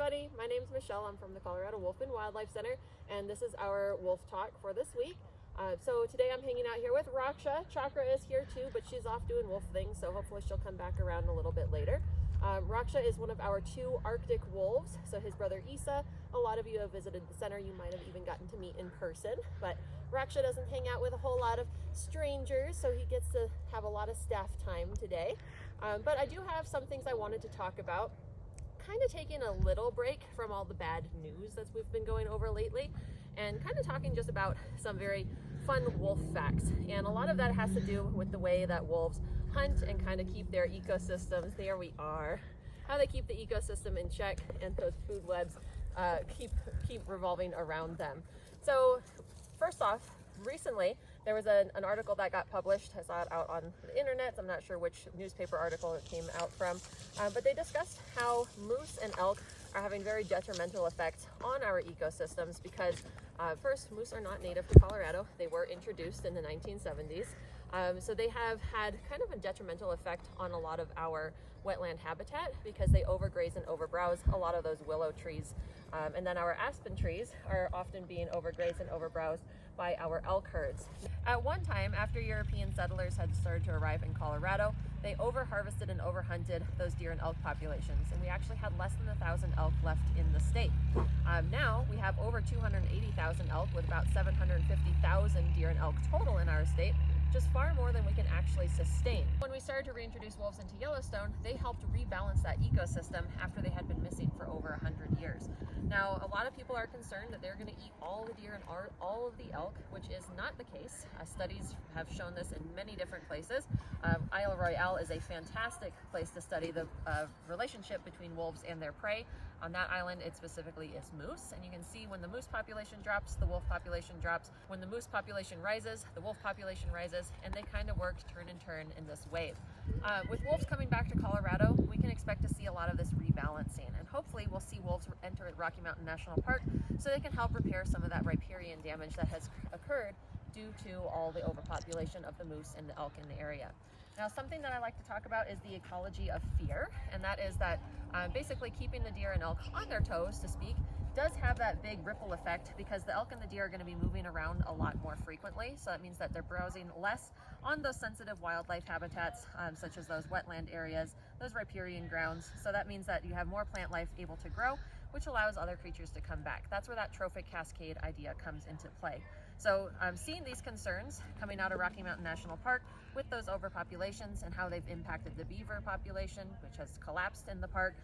everybody, my name is Michelle. I'm from the Colorado Wolf and Wildlife Center, and this is our wolf talk for this week. So today I'm hanging out here with Raksha. Chakra is here too, but she's off doing wolf things, so hopefully she'll come back around a little bit later. Raksha is one of our 2 Arctic wolves, so his brother Isa, a lot of you have visited the center, you might have even gotten to meet in person, but Raksha doesn't hang out with a whole lot of strangers, so he gets to have a lot of staff time today. But I do have some things I wanted to talk about, kind of taking a little break from all the bad news that we've been going over lately, and kind of talking just about some very fun wolf facts. And a lot of that has to do with the way that wolves hunt and kind of keep their ecosystems, there we are, how they keep the ecosystem in check and those food webs keep revolving around them. So first off, recently there was an article that got published. I saw it out on the internet. I'm not sure which newspaper article it came out from, but they discussed how moose and elk are having very detrimental effects on our ecosystems because first, moose are not native to Colorado. They were introduced in the 1970s. So they have had kind of a detrimental effect on a lot of our wetland habitat because they overgraze and overbrowse a lot of those willow trees. And then our aspen trees are often being overgrazed and overbrowsed by our elk herds. At one time, after European settlers had started to arrive in Colorado, they overharvested and overhunted those deer and elk populations, and we actually had less than 1,000 elk left in the state. Now we have over 280,000 elk with about 750,000 deer and elk total in our state, just far more than we can actually sustain. When we started to reintroduce wolves into Yellowstone, they helped rebalance that ecosystem after they had been missing for over 100 years. Now, a lot of people are concerned that they're going to eat all the deer and all of the elk, which is not the case. Studies have shown this in many different places. Isle Royale is a fantastic place to study the relationship between wolves and their prey. On that island, it specifically is moose, and you can see when the moose population drops, the wolf population drops. When the moose population rises, the wolf population rises, and they kind of work turn and turn in this wave. With wolves coming back to Colorado, we can expect to see a lot of this rebalancing, and hopefully we'll see wolves enter Rocky Mountain National Park so they can help repair some of that riparian damage that has occurred due to all the overpopulation of the moose and the elk in the area. Now, something that I like to talk about is the ecology of fear, and that is that basically keeping the deer and elk on their toes, to speak, does have that big ripple effect because the elk and the deer are going to be moving around a lot more frequently. So that means that they're browsing less on those sensitive wildlife habitats, such as those wetland areas, those riparian grounds. So that means that you have more plant life able to grow, which allows other creatures to come back. That's where that trophic cascade idea comes into play. So seeing these concerns coming out of Rocky Mountain National Park with those overpopulations and how they've impacted the beaver population, which has collapsed in the park,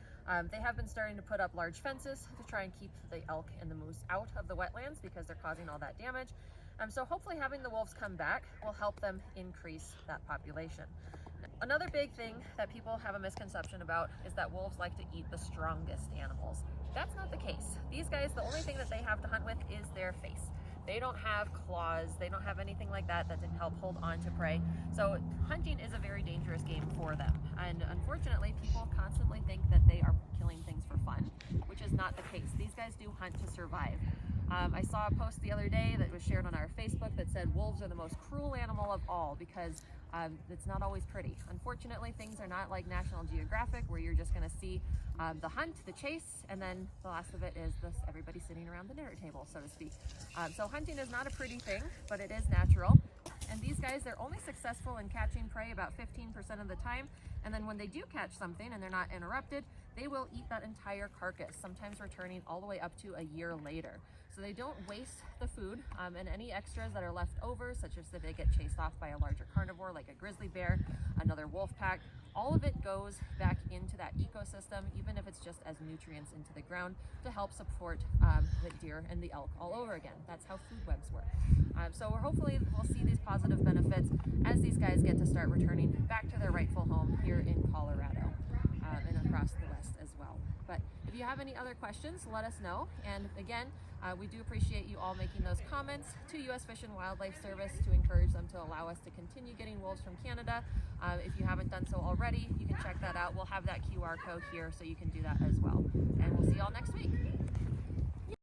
they have been starting to put up large fences to try and keep the elk and the moose out of the wetlands because they're causing all that damage. So hopefully having the wolves come back will help them increase that population. Another big thing that people have a misconception about is that wolves like to eat the strongest animals. That's not the case. These guys, the only thing that they have to hunt with is their face. They don't have claws, they don't have anything like that that can help hold on to prey. So hunting is a very dangerous game for them. And unfortunately, people constantly think that they are killing things for fun, which is not the case. These guys do hunt to survive. I saw a post the other day that was shared on our Facebook that said wolves are the most cruel animal of all because it's not always pretty. Unfortunately, things are not like National Geographic where you're just going to see the hunt, the chase, and then the last of it is this everybody sitting around the dinner table, so to speak. So hunting is not a pretty thing, but it is natural. And these guys, they're only successful in catching prey about 15% of the time. And then when they do catch something and they're not interrupted, they will eat that entire carcass, sometimes returning all the way up to a year later. So they don't waste the food, and any extras that are left over, such as if they get chased off by a larger carnivore like a grizzly bear, another wolf pack, all of it goes back into that ecosystem, even if it's just as nutrients into the ground to help support the deer and the elk all over again. That's how food webs work. So hopefully we'll see these positive benefits as these guys get to start returning back to their rightful home here in Colorado and across the West as well. But if you have any other questions, let us know. And again, we do appreciate you all making those comments to U.S. Fish and Wildlife Service to encourage them to allow us to continue getting wolves from Canada. If you haven't done so already, you can check that out. We'll have that QR code here so you can do that as well. And we'll see you all next week.